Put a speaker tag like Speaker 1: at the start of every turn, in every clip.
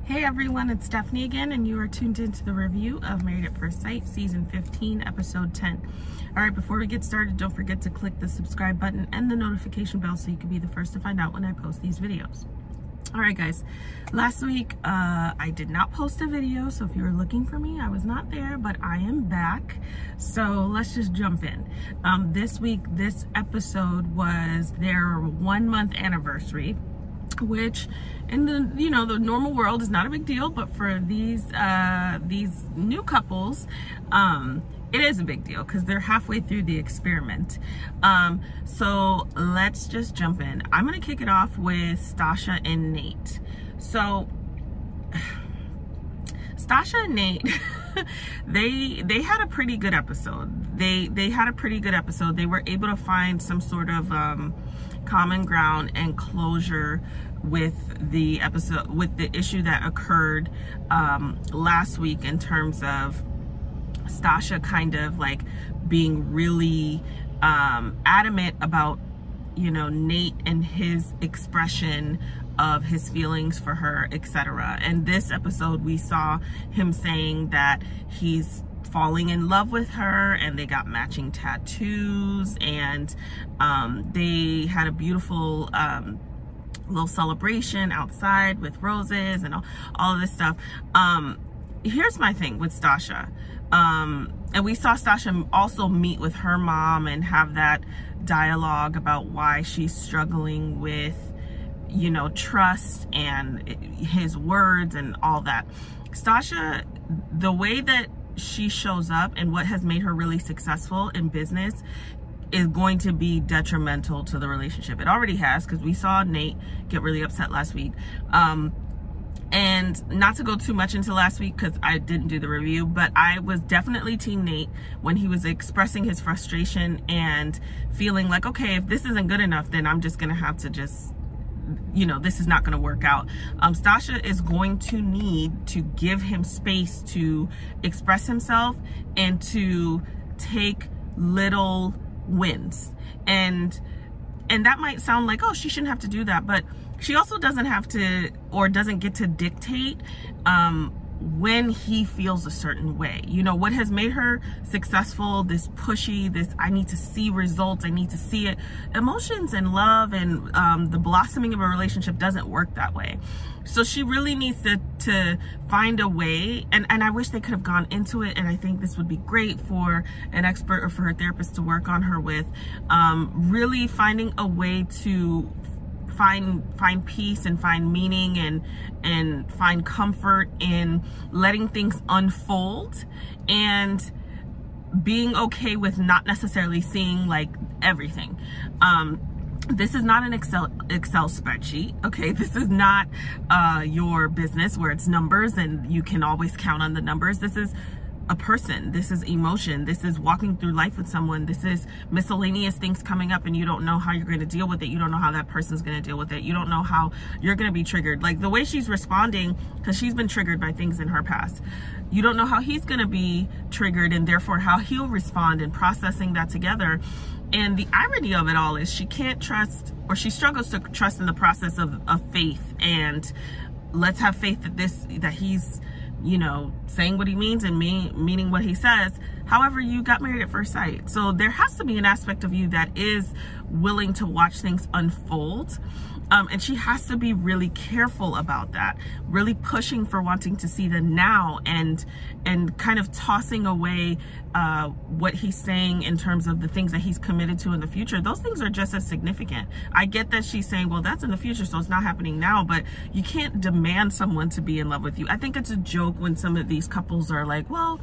Speaker 1: Hey everyone, it's Stephanie again, and you are tuned into the review of Married at First Sight, Season 15, Episode 10. Alright, before we get started, don't forget to click the subscribe button and the notification bell so you can be the first to find out when I post these videos. Alright guys, last week I did not post a video, so if you were looking for me, I was not there, but I am back. So let's just jump in. This week, this episode was their 1 month anniversary, which in the the normal world is not a big deal, but for these new couples it is a big deal because they're halfway through the experiment. So let's just jump in. I'm gonna kick it off with Stasha and Nate. So Stasha and Nate they had a pretty good episode. They had a pretty good episode. They were able to find some sort of common ground and closure with the episode, with the issue that occurred last week, in terms of Stasha kind of like being really adamant about Nate and his expression of his feelings for her, etc. And this episode we saw him saying that he's falling in love with her, and they got matching tattoos, and they had a beautiful little celebration outside with roses and all of this stuff. Here's my thing with Stasha, and we saw Stasha also meet with her mom and have that dialogue about why she's struggling with trust and his words and all that. Stasha, the way that she shows up and what has made her really successful in business is going to be detrimental to the relationship. It already has, because we saw Nate get really upset last week. And not to go too much into last week because I didn't do the review, but I was definitely Team Nate when he was expressing his frustration and feeling like, okay, if this isn't good enough, then I'm just gonna have to just, this is not going to work out. Stasha is going to need to give him space to express himself and to take little wins. And that might sound like, oh, she shouldn't have to do that, but she also doesn't have to, or doesn't get to dictate when he feels a certain way. What has made her successful, this pushy, this I need to see results, I need to see it. Emotions and love and the blossoming of a relationship doesn't work that way. So she really needs to find a way, and I wish they could have gone into it, and I think this would be great for an expert or for her therapist to work on her with, really finding a way to find peace and find meaning and find comfort in letting things unfold, and being okay with not necessarily seeing like everything. This is not an Excel spreadsheet, okay? This is not your business where it's numbers and you can always count on the numbers. This is a person, this is emotion, this is walking through life with someone, this is miscellaneous things coming up, and you don't know how you're going to deal with it. You don't know how that person's going to deal with it. You don't know how you're going to be triggered. Like the way she's responding, because she's been triggered by things in her past, you don't know how he's going to be triggered, and therefore how he'll respond, and processing that together. And the irony of it all is she can't trust, or she struggles to trust in the process of faith. And let's have faith that he's saying what he means and meaning what he says. However, you got married at first sight. So there has to be an aspect of you that is willing to watch things unfold. And she has to be really careful about that, really pushing for wanting to see the now, and kind of tossing away what he's saying in terms of the things that he's committed to in the future. Those things are just as significant. I get that she's saying, well, that's in the future, so it's not happening now, but you can't demand someone to be in love with you. I think it's a joke when some of these couples are like, well,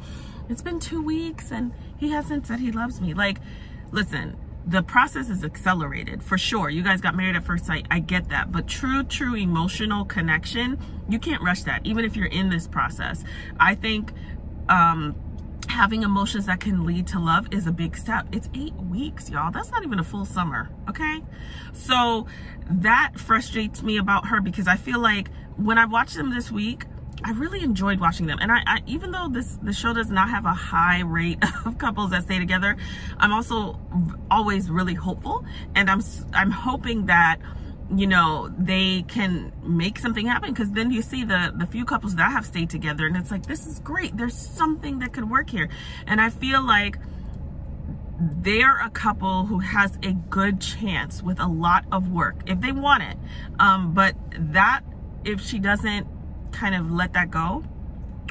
Speaker 1: it's been 2 weeks and he hasn't said he loves me. Like, listen, the process is accelerated for sure. You guys got married at first sight. I get that. But true emotional connection, you can't rush that, even if you're in this process. I think having emotions that can lead to love is a big step. It's 8 weeks, y'all. That's not even a full summer, okay? So that frustrates me about her, because I feel like when I watched them this week, I really enjoyed watching them. And I even though the show does not have a high rate of couples that stay together, I'm also always really hopeful, and I'm hoping that you know, they can make something happen. Because then you see the few couples that have stayed together and it's like, this is great, there's something that could work here. And I feel like they're a couple who has a good chance with a lot of work if they want it, but that if she doesn't kind of let that go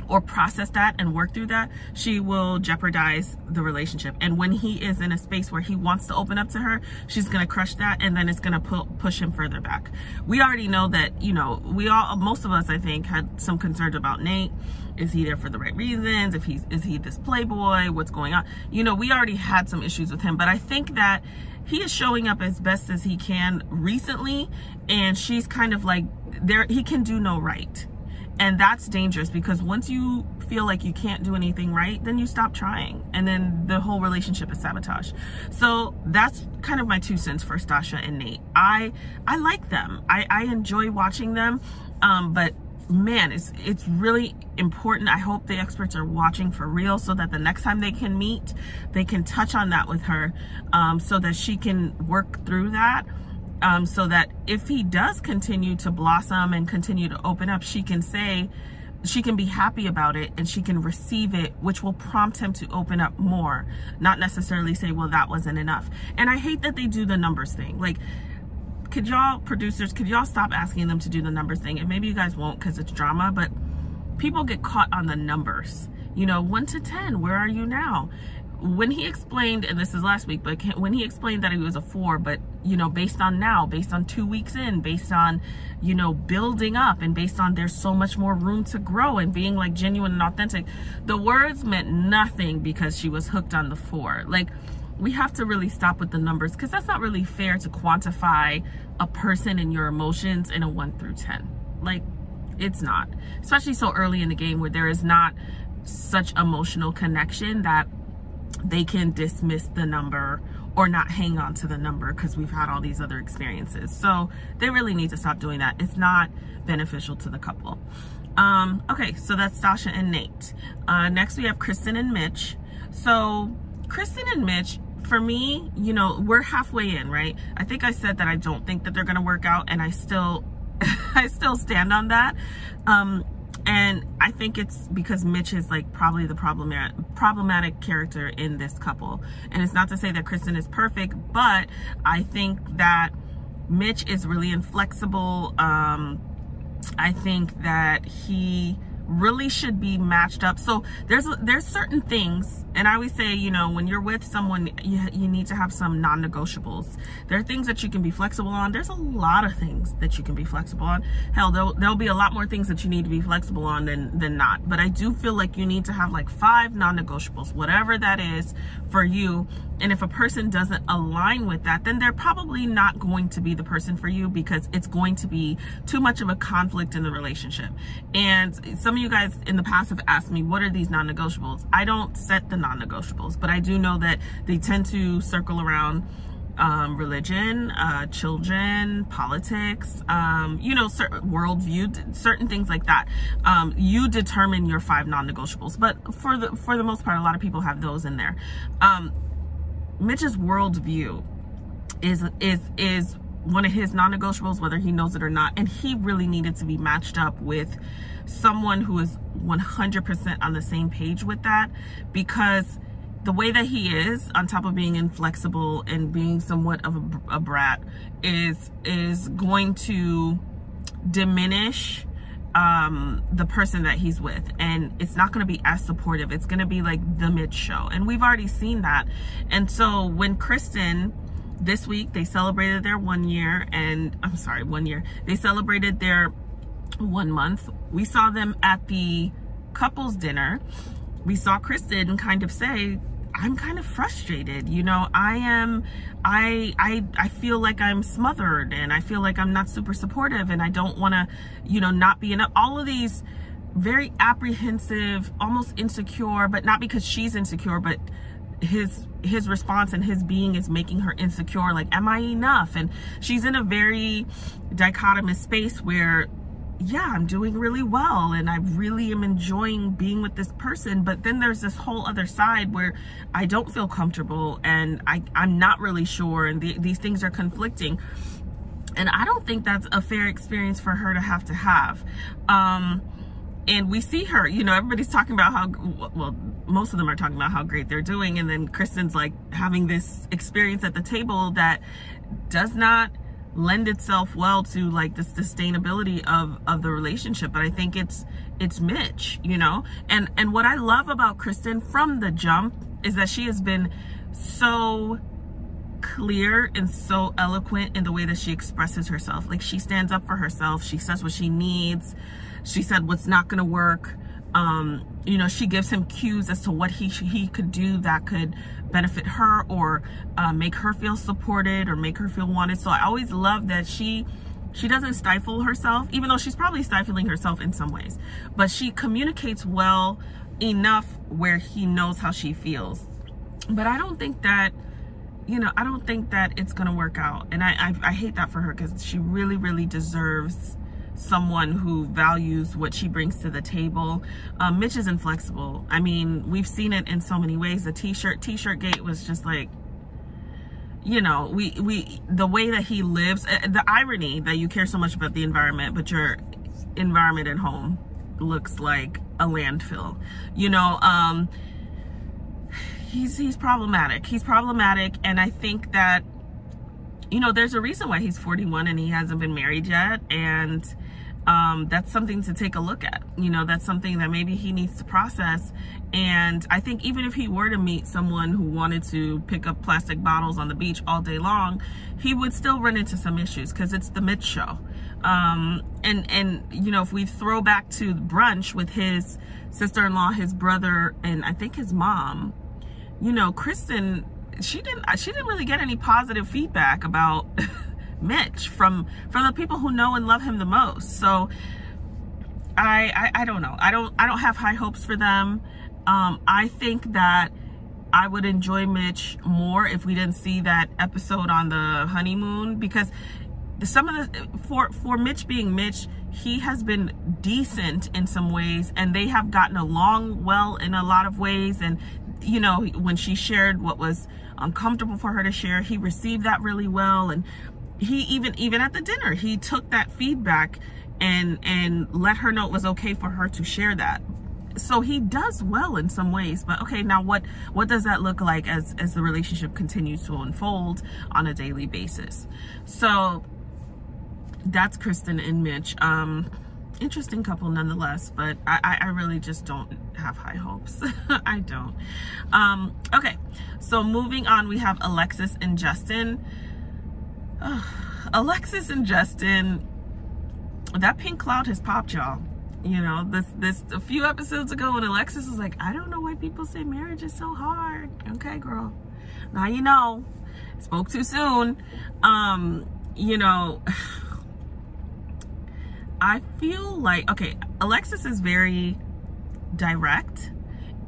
Speaker 1: or process that and work through that, she will jeopardize the relationship. And when he is in a space where he wants to open up to her, she's going to crush that, and then it's going to push him further back. We already know that, you know, most of us, I think, had some concerns about Nate. Is he there for the right reasons? Is he this playboy? What's going on? You know, we already had some issues with him, but I think that he is showing up as best as he can recently, and she's kind of like, he can do no right. And that's dangerous, because once you feel like you can't do anything right, then you stop trying, and then the whole relationship is sabotage. So that's kind of my 2 cents for Stasha and Nate. I like them. I enjoy watching them, but man, it's really important. I hope the experts are watching for real, so that the next time they can meet, they can touch on that with her, so that she can work through that. So that if he does continue to blossom and continue to open up, she can be happy about it, and she can receive it, which will prompt him to open up more, not necessarily say, well, that wasn't enough. And I hate that they do the numbers thing. Like, could y'all, producers, could y'all stop asking them to do the numbers thing? And maybe you guys won't, because it's drama, but people get caught on the numbers. You know, 1 to 10, where are you now? When he explained, and this is last week, but when he explained that he was a 4, but, you know, based on now, based on 2 weeks in, based on, you know, building up, and based on there's so much more room to grow and being like genuine and authentic, the words meant nothing because she was hooked on the 4. Like, we have to really stop with the numbers, because that's not really fair to quantify a person and your emotions in a 1 through 10. Like, it's not, especially so early in the game where there is not such emotional connection that they can dismiss the number or not hang on to the number because we've had all these other experiences. So they really need to stop doing that. It's not beneficial to the couple. Okay, so that's Stasha and Nate. Next we have Kristen and Mitch. So Kristen and Mitch, for me, you know, we're halfway in, right? I think I said that I don't think that they're gonna work out, and I still stand on that. And I think it's because Mitch is like probably the problematic character in this couple. And it's not to say that Kristen is perfect, but I think that Mitch is really inflexible. I think that he really should be matched up. So there's certain things, and I always say, you know, when you're with someone, you need to have some non-negotiables. There are things that you can be flexible on. There's a lot of things that you can be flexible on. Hell, there'll be a lot more things that you need to be flexible on than not. But I do feel like you need to have like 5 non-negotiables, whatever that is for you. And if a person doesn't align with that, then they're probably not going to be the person for you, because it's going to be too much of a conflict in the relationship. And some of you guys in the past have asked me, what are these non-negotiables? I don't set the non-negotiables, but I do know that they tend to circle around religion, children, politics, you know, certain worldview, certain things like that. You determine your 5 non-negotiables, but for the most part, a lot of people have those in there. Mitch's worldview is one of his non-negotiables, whether he knows it or not, and he really needed to be matched up with someone who is 100% on the same page with that, because the way that he is, on top of being inflexible and being somewhat of a brat, is going to diminish the person that he's with, and it's not going to be as supportive. It's going to be like the Mitch show, and we've already seen that. And so when Kristen, this week, they celebrated their 1 year, and I'm sorry, 1 year, they celebrated their 1 month. We saw them at the couples dinner. We saw Kristen kind of say, I'm kind of frustrated, you know, I feel like I'm smothered, and I feel like I'm not super supportive, and I don't want to, you know, not be enough. All of these very apprehensive, almost insecure, but not because she's insecure, but his response and his being is making her insecure. Like, am I enough? And she's in a very dichotomous space where, yeah, I'm doing really well and I really am enjoying being with this person, but then there's this whole other side where I don't feel comfortable and I'm not really sure, and these things are conflicting. And I don't think that's a fair experience for her to have. And we see her, you know, everybody's talking about how, well, most of them are talking about how great they're doing. And then Kristen's like having this experience at the table that does not lend itself well to like the sustainability of the relationship. But I think it's Mitch, you know, and what I love about Kristen from the jump is that she has been so clear and so eloquent in the way that she expresses herself. Like, she stands up for herself. She says what she needs. She said what's not going to work. You know, she gives him cues as to what he could do that could benefit her, or make her feel supported, or make her feel wanted. So I always love that she doesn't stifle herself, even though she's probably stifling herself in some ways, but she communicates well enough where he knows how she feels. But I don't think that, you know, I don't think that it's gonna work out. And I hate that for her, because she really, really deserves someone who values what she brings to the table. Mitch is inflexible. I mean, we've seen it in so many ways. The t-shirt gate was just like, you know, the way that he lives, the irony that you care so much about the environment, but your environment at home looks like a landfill, you know. He's problematic. He's problematic. And I think that, you know, there's a reason why he's 41 and he hasn't been married yet. And that's something to take a look at. You know, that's something that maybe he needs to process. And I think even if he were to meet someone who wanted to pick up plastic bottles on the beach all day long, he would still run into some issues, because it's the Mitch show. And you know, if we throw back to brunch with his sister-in-law, his brother, and I think his mom, you know, Kristen, she didn't really get any positive feedback about Mitch from the people who know and love him the most. So I don't know. I don't have high hopes for them. I think that I would enjoy Mitch more if we didn't see that episode on the honeymoon, because some of the, for Mitch being Mitch, he has been decent in some ways, and they have gotten along well in a lot of ways. And you know, when she shared what was uncomfortable for her to share, he received that really well. And he even at the dinner, he took that feedback and let her know it was okay for her to share that. So he does well in some ways. But okay, now what does that look like as the relationship continues to unfold on a daily basis? So that's Kristen and Mitch. Interesting couple nonetheless, but I really just don't have high hopes. I don't. Okay, so moving on, we have Alexis and Justin. Alexis and Justin, that pink cloud has popped, y'all. You know, this a few episodes ago when Alexis was like, I don't know why people say marriage is so hard. Okay, girl, now you know. Spoke too soon. You know, I feel like, okay, Alexis is very direct,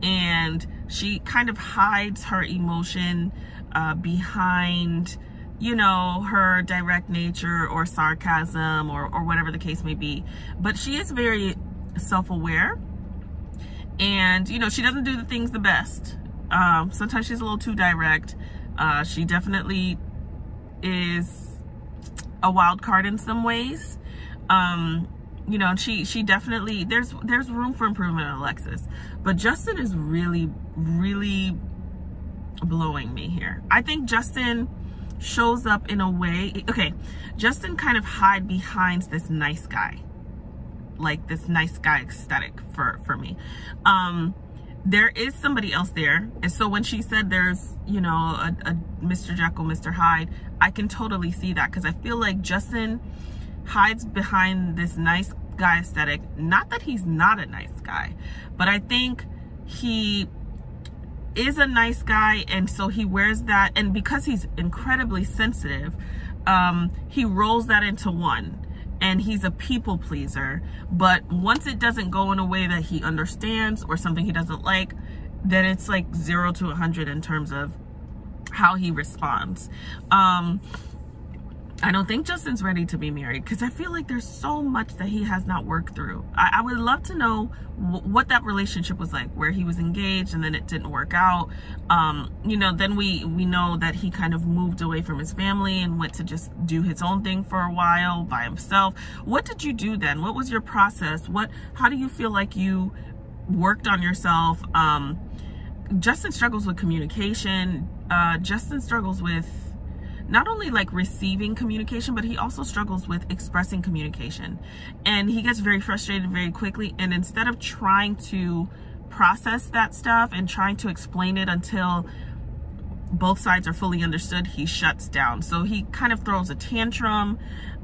Speaker 1: and she kind of hides her emotion behind, you know, her direct nature or sarcasm or whatever the case may be. But she is very self-aware, and, you know, she doesn't do the things the best. Sometimes she's a little too direct. She definitely is a wild card in some ways. You know, she definitely, there's room for improvement in Alexis, but Justin is really, really blowing me here. I think Justin shows up in a way, okay, Justin kind of hide behind this nice guy, like this nice guy aesthetic for me. There is somebody else there, and so when she said there's, you know, a Mr. Jekyll, Mr. Hyde, I can totally see that, because I feel like Justin hides behind this nice guy aesthetic. Not that he's not a nice guy, but I think he is a nice guy, and so he wears that, and because he's incredibly sensitive, he rolls that into one, and he's a people pleaser. But once it doesn't go in a way that he understands or something he doesn't like, then it's like 0 to 100 in terms of how he responds. I don't think Justin's ready to be married, because I feel like there's so much that he has not worked through. I would love to know what that relationship was like, where he was engaged and then it didn't work out. You know, then we know that he kind of moved away from his family and went to just do his own thing for a while by himself. What did you do then? What was your process? How do you feel like you worked on yourself? Justin struggles with communication. Justin struggles with not only like receiving communication, but he also struggles with expressing communication. And he gets very frustrated very quickly. And instead of trying to process that stuff and trying to explain it until both sides are fully understood, he shuts down. So he kind of throws a tantrum.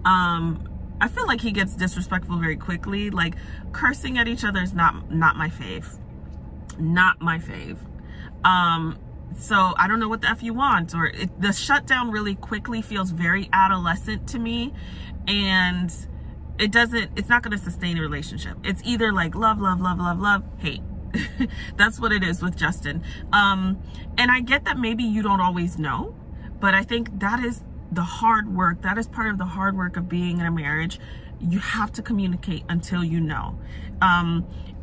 Speaker 1: I feel like he gets disrespectful very quickly. Like, cursing at each other is not my fave. Not my fave. So I don't know what the F you want, or the shutdown really quickly feels very adolescent to me, and it's not going to sustain a relationship. It's either like love, love, love, love, love, hate. That's what it is with Justin. And I get that maybe you don't always know, but I think that is the hard work. That is part of the hard work of being in a marriage. You have to communicate until you know.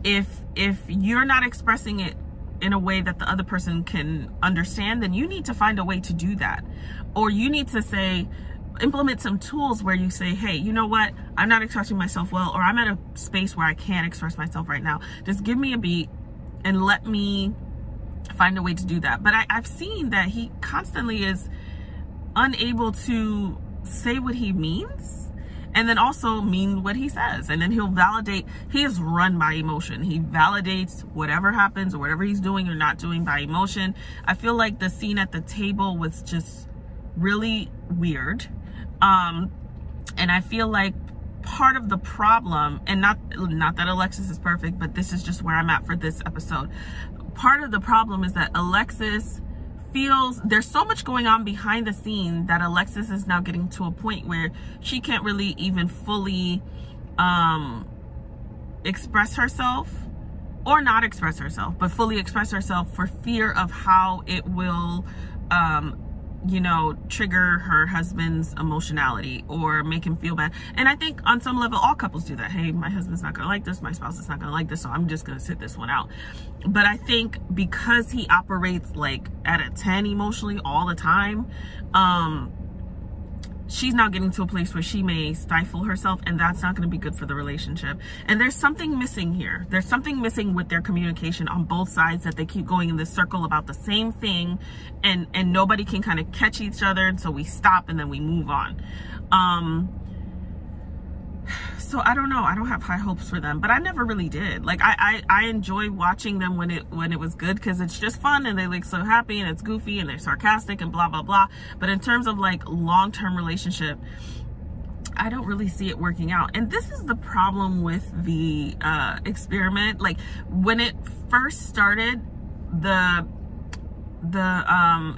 Speaker 1: If you're not expressing it in a way that the other person can understand, then you need to find a way to do that. Or you need to implement some tools where you say, hey, you know what? I'm not expressing myself well, or I'm at a space where I can't express myself right now. Just give me a beat and let me find a way to do that. But I've seen that he constantly is unable to say what he means, and then also mean what he says. And then he'll validate. He is run by emotion. He validates whatever happens or whatever he's doing or not doing by emotion. I feel like the scene at the table was just really weird. And I feel like part of the problem, and not that Alexis is perfect, but this is just where I'm at for this episode. Part of the problem is that Alexis feels there's so much going on behind the scene that Alexis is now getting to a point where she can't really even fully express herself, or not express herself, but fully express herself for fear of how it will you know, trigger her husband's emotionality or make him feel bad. And I think on some level all couples do that. Hey, my husband's not gonna like this, my spouse is not gonna like this, so I'm just gonna sit this one out. But I think because he operates like at a 10 emotionally all the time, she's now getting to a place where she may stifle herself, and that's not going to be good for the relationship. And there's something missing here. There's something missing with their communication on both sides, that they keep going in this circle about the same thing, and nobody can kind of catch each other, and so we stop and then we move on. So I don't know. I don't have high hopes for them, but I never really did. Like, I enjoy watching them when it was good, because it's just fun and they look so happy and it's goofy and they're sarcastic and blah, blah, blah. But in terms of like long-term relationship, I don't really see it working out. And this is the problem with the experiment. Like, when it first started, the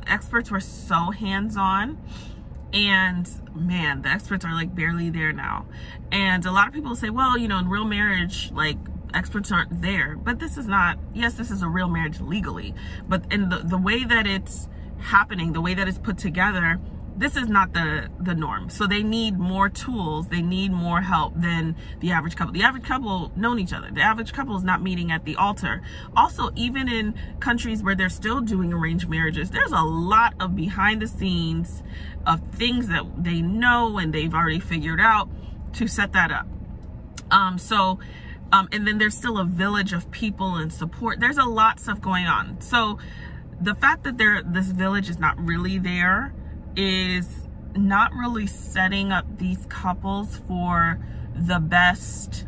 Speaker 1: experts were so hands-on. And man, the experts are like barely there now. And a lot of people say, well, you know, in real marriage, like, experts aren't there. But this is not, yes, this is a real marriage legally, but in the way that it's happening, the way that it's put together, this is not the norm. So they need more tools, they need more help than the average couple. The average couple known each other. The average couple is not meeting at the altar. Also, even in countries where they're still doing arranged marriages, there's a lot of behind the scenes of things that they know and they've already figured out to set that up. And then there's still a village of people and support. There's a lot of stuff going on. So the fact that this village is not really there is not really setting up these couples for the best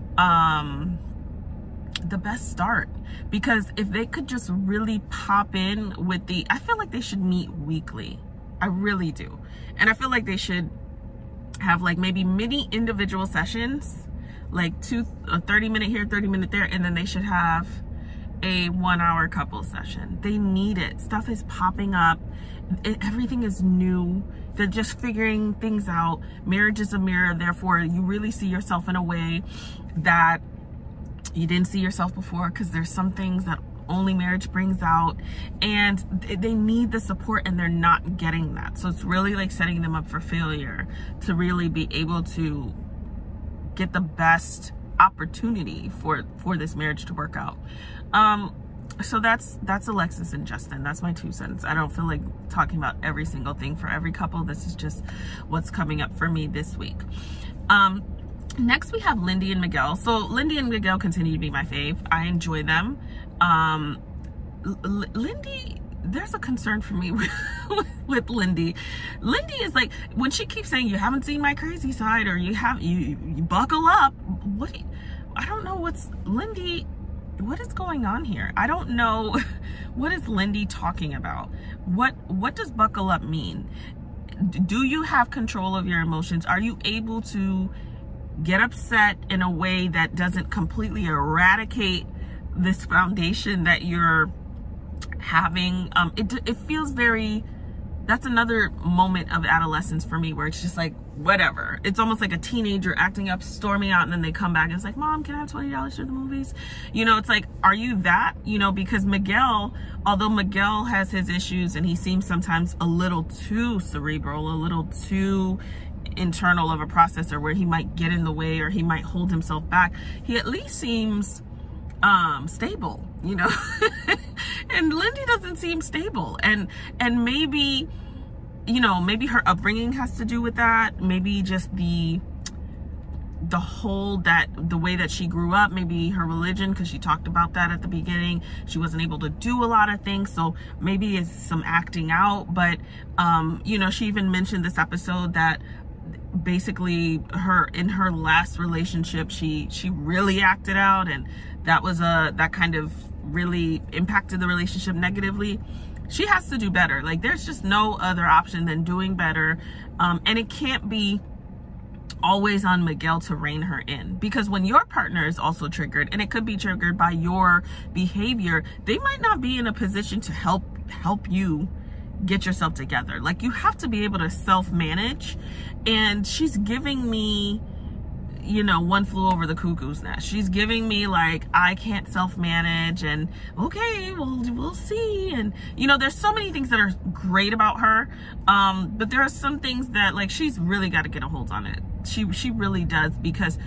Speaker 1: start. Because if they could just really pop in with I feel like they should meet weekly. I really do. And I feel like they should have like maybe mini individual sessions, like a 30-minute here, 30-minute there, and then they should have a 1-hour couple session. They need it. Stuff is popping up. Everything is new. They're just figuring things out. Marriage is a mirror. Therefore, you really see yourself in a way that you didn't see yourself before, because there's some things that only marriage brings out, and they need the support and they're not getting that. So it's really like setting them up for failure to really be able to get the best opportunity for this marriage to work out. So that's Alexis and Justin. That's my 2 cents. I don't feel like talking about every single thing for every couple. This is just what's coming up for me this week. Next we have Lindy and Miguel. So Lindy and Miguel continue to be my fave. I enjoy them. Lindy, there's a concern for me with Lindy. Lindy is like, when she keeps saying, you haven't seen my crazy side, or you buckle up. I don't know Lindy, what is going on here? I don't know. What is Lindy talking about? What does buckle up mean? Do you have control of your emotions? Are you able to get upset in a way that doesn't completely eradicate this foundation that you're having? It feels very, that's another moment of adolescence for me where it's just like, whatever. It's almost like a teenager acting up, storming out, and then they come back and it's like, Mom, can I have $20 for the movies? You know, it's like, are you that? You know, because Miguel, although Miguel has his issues and he seems sometimes a little too cerebral, a little too internal of a processor where he might get in the way or he might hold himself back, he at least seems stable, you know. And Lindy doesn't seem stable, and maybe, you know, maybe her upbringing has to do with that. Maybe just the way that she grew up, maybe her religion, because she talked about that at the beginning. She wasn't able to do a lot of things, so maybe it's some acting out. But you know, she even mentioned this episode that basically in her last relationship she really acted out, and that kind of really impacted the relationship negatively. She has to do better. Like, there's just no other option than doing better. And it can't be always on Miguel to rein her in, because when your partner is also triggered, and it could be triggered by your behavior, they might not be in a position to help you get yourself together. Like, you have to be able to self-manage, and she's giving me, you know, One Flew Over the Cuckoo's Nest. She's giving me like, I can't self-manage, and okay, we'll see. And you know, there's so many things that are great about her, but there are some things that, like, she's really got to get a hold on it. She really does, because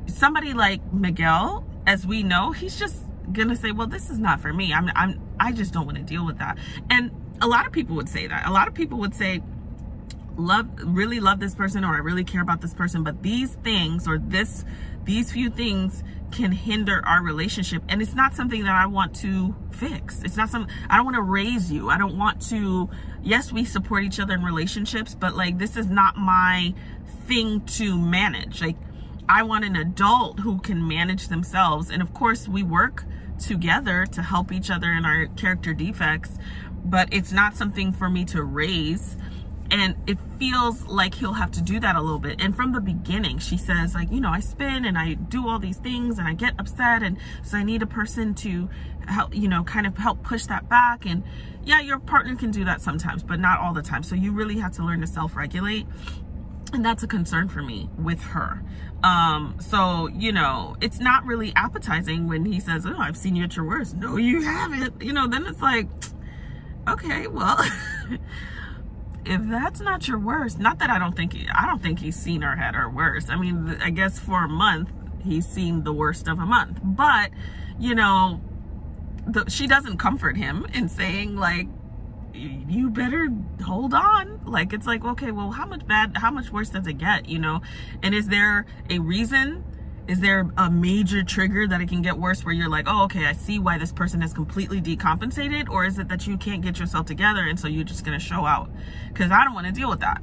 Speaker 1: somebody like Miguel, as we know, he's just gonna say, well, this is not for me. I just don't want to deal with that. And a lot of people would say that. A lot of people would say, really love this person, or I really care about this person, but these things, or these few things can hinder our relationship, and it's not something that I want to fix. It's not something, I don't want to raise you. I don't want to, yes, we support each other in relationships, but like, this is not my thing to manage. Like, I want an adult who can manage themselves. And of course we work together to help each other in our character defects, but it's not something for me to raise. And it feels like he'll have to do that a little bit. And from the beginning, she says, like, you know, I spin and I do all these things and I get upset, and so I need a person to help, you know, kind of help push that back. And yeah, your partner can do that sometimes, but not all the time. So you really have to learn to self-regulate. And that's a concern for me with her. So, you know, it's not really appetizing when he says, oh, I've seen you at your worst. No, you haven't. You know, then it's like, okay, well, if that's not your worst, not that I don't think he's seen her at her worst. I mean, I guess for a month, he's seen the worst of a month. But, you know, she doesn't comfort him in saying, like, you better hold on. Like, it's like, okay, well, how much worse does it get, you know? And is there a reason? Is there a major trigger that it can get worse where you're like, oh, okay, I see why this person is completely decompensated? Or is it that you can't get yourself together and so you're just gonna show out? Because I don't want to deal with that.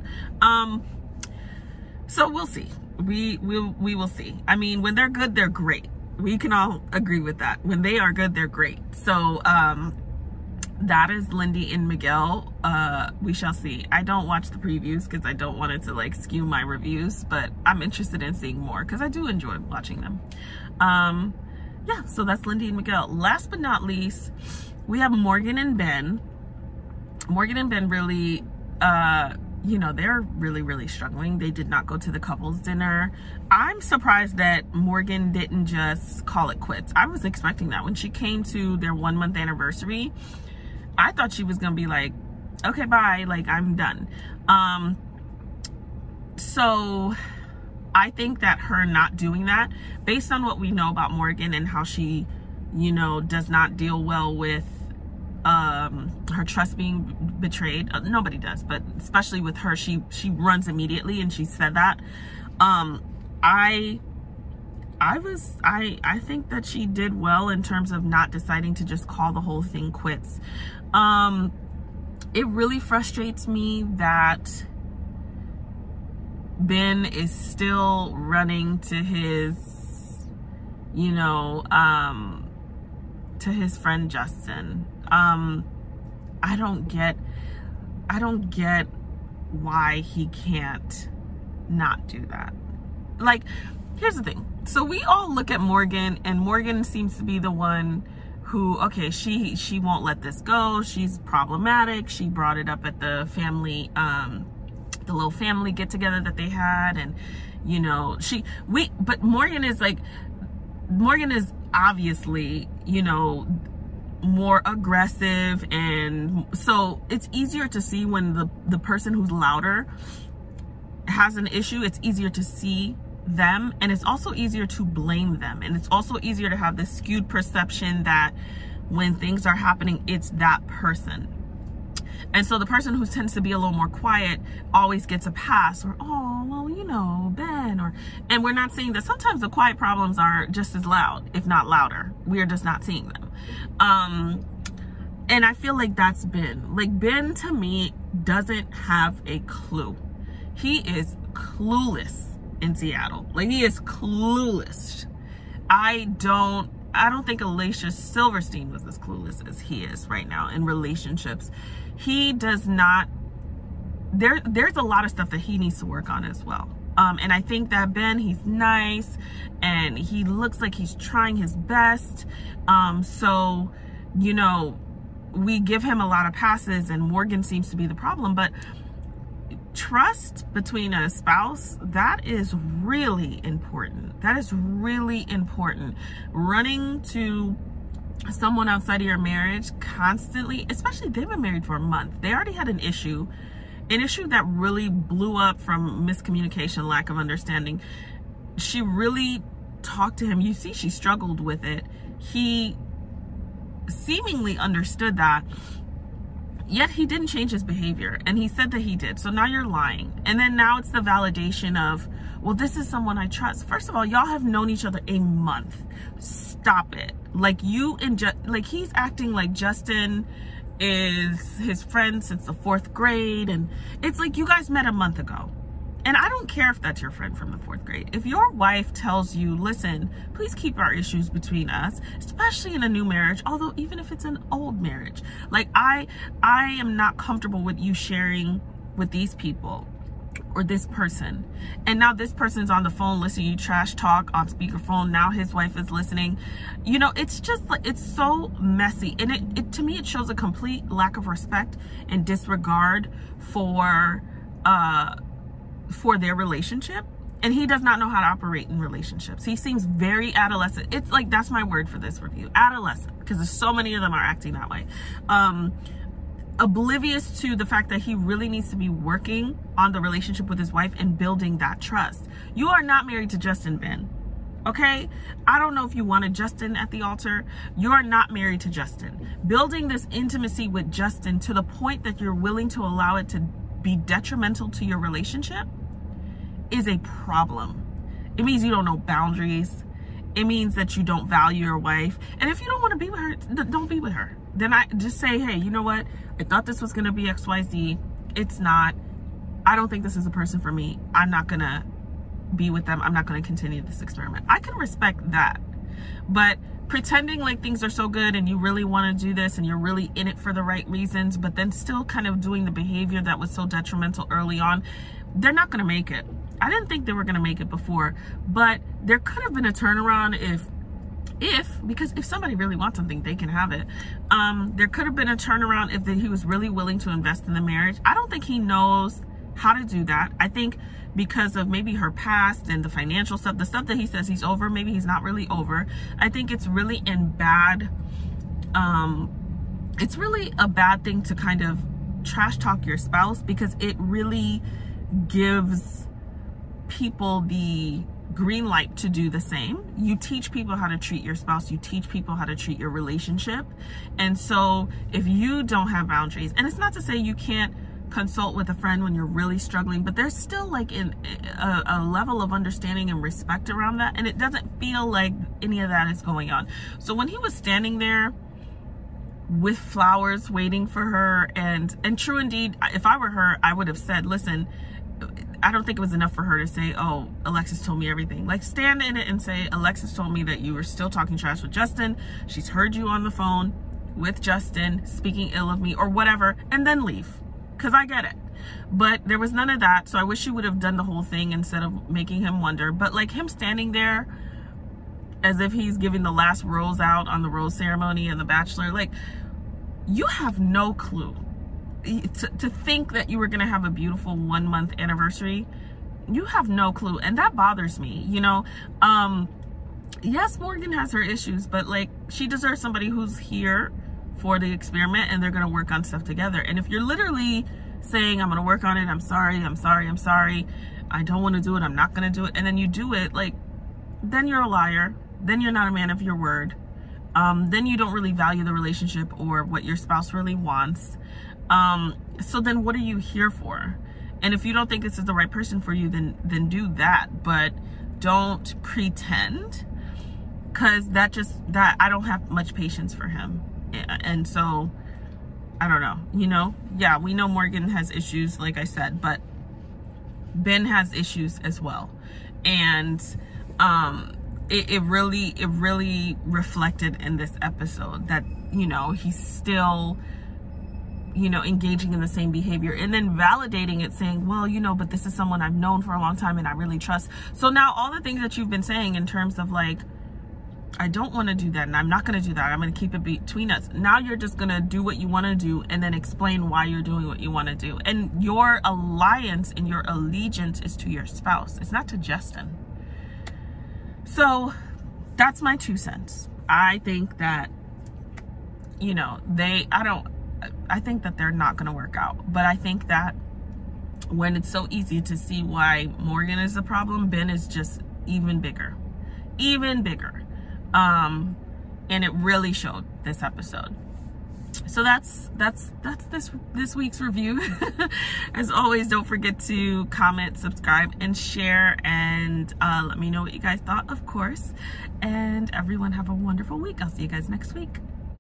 Speaker 1: So we'll see. We will see. I mean, when they're good, they're great. We can all agree with that. When they are good, they're great. So that is Lindy and Miguel. We shall see. I don't watch the previews because I don't want it to like skew my reviews, but I'm interested in seeing more because I do enjoy watching them. Yeah, so that's Lindy and Miguel. Last but not least, we have Morgan and Ben. Morgan and Ben really, you know, they're really, really struggling. They did not go to the couples dinner. I'm surprised that Morgan didn't just call it quits. I was expecting that. When she came to their 1 month anniversary, I thought she was gonna be like, okay, bye, like, I'm done. So I think that her not doing that, based on what we know about Morgan and how she, you know, does not deal well with her trust being betrayed. Nobody does, but especially with her, she runs immediately, and she said that. I think that she did well in terms of not deciding to just call the whole thing quits. It really frustrates me that Ben is still running to his, you know, to his friend Justin. I don't get why he can't not do that. Like, here's the thing. So we all look at Morgan, and Morgan seems to be the one who, okay, she won't let this go. She's problematic. She brought it up at the family, the little family get together that they had, and you know, but Morgan is obviously, you know, more aggressive, and so it's easier to see when the person who's louder has an issue. It's easier to see them, and it's also easier to blame them, and it's also easier to have this skewed perception that when things are happening, it's that person. And so the person who tends to be a little more quiet always gets a pass, or, oh, well, you know, Ben, and we're not seeing that sometimes the quiet problems are just as loud, if not louder. We are just not seeing them. And I feel like that's Ben. Like, Ben, to me, doesn't have a clue. He is clueless in Seattle. Like, he is clueless. I don't think Alicia Silverstein was as clueless as he is right now in relationships. He does not, there's a lot of stuff that he needs to work on as well. And I think that Ben, he's nice, and he looks like he's trying his best. So, you know, we give him a lot of passes, and Morgan seems to be the problem. But trust between a spouse, that is really important. That is really important. Running to someone outside of your marriage constantly, especially they've been married for a month. They already had an issue that really blew up from miscommunication, lack of understanding. She really talked to him. You see, she struggled with it. He seemingly understood that, yet he didn't change his behavior, and he said that he did. So now you're lying. And then now it's the validation of, well, this is someone I trust. First of all, y'all have known each other a month. Stop it. Like, he's acting like Justin is his friend since the 4th grade, and it's like you guys met a month ago. And I don't care if that's your friend from the 4th grade. If your wife tells you, listen, please keep our issues between us, especially in a new marriage, although even if it's an old marriage, like I am not comfortable with you sharing with these people or this person. And now this person's on the phone listening to you trash talk on speakerphone. Now his wife is listening. You know, it's just like, it's so messy. And it to me, it shows a complete lack of respect and disregard for their relationship. And he does not know how to operate in relationships. He seems very adolescent. It's like, that's my word for this review, adolescent, because there's so many of them are acting that way. Oblivious to the fact that he really needs to be working on the relationship with his wife and building that trust. You are not married to Justin, Ben. Okay? I don't know if you wanted Justin at the altar. You're not married to Justin. Building this intimacy with Justin to the point that you're willing to allow it to be detrimental to your relationship is a problem. It means you don't know boundaries. It means that you don't value your wife. And if you don't want to be with her, don't be with her. Then I just say, hey, you know what? I thought this was going to be XYZ. It's not. I don't think this is a person for me. I'm not going to be with them. I'm not going to continue this experiment. I can respect that. But pretending like things are so good and you really want to do this and you're really in it for the right reasons, but then still kind of doing the behavior that was so detrimental early on, they're not going to make it. I didn't think they were going to make it before, but there could have been a turnaround because if somebody really wants something, they can have it. There could have been a turnaround if he was really willing to invest in the marriage. I don't think he knows how to do that. I think because of maybe her past and the financial stuff, the stuff that he says he's over, maybe he's not really over. I think it's really in bad, it's really a bad thing to kind of trash talk your spouse, because it really gives people the green light to do the same. You teach people how to treat your spouse, you teach people how to treat your relationship. And so if you don't have boundaries, and it's not to say you can't consult with a friend when you're really struggling, but there's still like a level of understanding and respect around that, and it doesn't feel like any of that is going on. So when he was standing there with flowers waiting for her, and true indeed, if I were her, I would have said, listen, I don't think it was enough for her to say, oh, Alexis told me everything. Like, stand in it and say, Alexis told me that you were still talking trash with Justin. She's heard you on the phone with Justin speaking ill of me or whatever, and then leave, because I get it. But there was none of that, so I wish you would have done the whole thing instead of making him wonder. But like him standing there as if he's giving the last rose out on the rose ceremony and the Bachelor, like, you have no clue. To think that you were gonna have a beautiful 1 month anniversary, you have no clue, and that bothers me, you know. Yes, Morgan has her issues, but like, she deserves somebody who's here for the experiment, and they're gonna work on stuff together. And if you're literally saying, I'm gonna work on it, I'm sorry, I don't want to do it, I'm not gonna do it, and then you do it, like, then you're a liar, then you're not a man of your word, then you don't really value the relationship or what your spouse really wants. So then what are you here for? And if you don't think this is the right person for you, then do that, but don't pretend, because that I don't have much patience for him. And so I don't know, you know. Yeah, we know Morgan has issues, like I said, but Ben has issues as well. And it really reflected in this episode that, you know, he's still, you know, engaging in the same behavior, and then validating it, saying, well, you know, but this is someone I've known for a long time and I really trust. So now all the things that you've been saying in terms of like, I don't want to do that, and I'm not going to do that, I'm going to keep it between us. Now you're just going to do what you want to do and then explain why you're doing what you want to do. And your alliance and your allegiance is to your spouse. It's not to Justin. So that's my 2 cents. I think that, you know, I think that they're not going to work out. But I think that when it's so easy to see why Morgan is the problem, Ben is just even bigger. And it really showed this episode. So that's this week's review. As always, don't forget to comment, subscribe, and share, and let me know what you guys thought, of course. And everyone have a wonderful week. I'll see you guys next week.